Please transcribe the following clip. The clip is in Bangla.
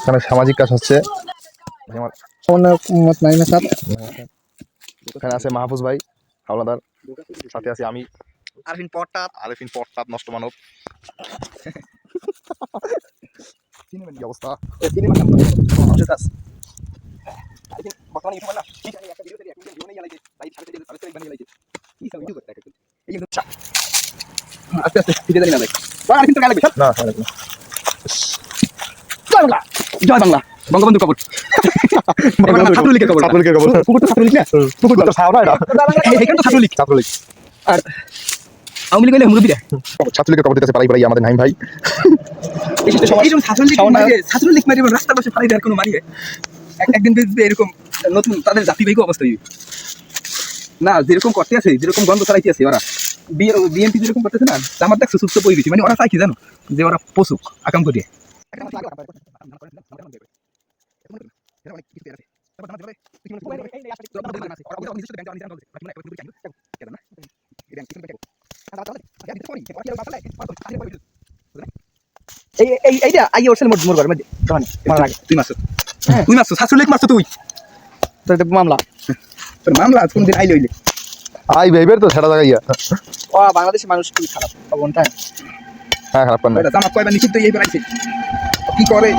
এখানে সামাজিক কাজ হচ্ছে। এখানে আছে মাহফুজ ভাই হাওলাদার, সাথে আছে আমি আরেফিন পট্টাত নষ্ট মানব। কি অবস্থা? আস্তে আস্তে ফিরে দাঁড়িয়ে না ভাই। আরেফিন তো গালে না জয় বাংলা, জয় বাংলা, বঙ্গবন্ধু কবর। ছাত্রলীগের কবর, ছাত্রলীগের খবর। পুকুর তো ছাত্রলীগ না, পুকুর তো ছাওরা এটা এখানে তো ছাত্রলীগ। ছাত্রলীগ আর আওয়ামী লীগ হইলে মুরব্বীরা ছাত্রলীগের খবর দিতেছে পাড়াই পাড়াই আমাদের নাইম ভাই। এইরকম ছাত্রলীগ মারি রাস্তার পাশে ফালাই দেওয়ার কোনো মানি একদিন দেখবে এরকম নতুন তাদের জাতিবাহী অবস্থা না, যেরকম করতে আছে, যেরকম গন্ধ চালাইতে আছে ওরা, বিএনপি যেরকম করতেছে না, আমার দেখছো সুস্থ পরিবেশ, মানে ওরা চাই কি জানো, যে ওরা পশুক আকাম করিয়ে। এইটা আইয়ে ওরসেল মোর ঘর মধ্যে মারার আগে তুই মারছো ছাত্রলীগ মারছো তুই, তোর মামলা, তোর মামলা কোনদিন আইলে হইলে আই বেবের তো সেটা জায়গা ইয়া। ও বাংলাদেশের মানুষ খুবই খারাপ অবনটা। হ্যাঁ খারাপ কর না। জামাত কয়বার নিষিদ্ধ এই বানাইছে কি করে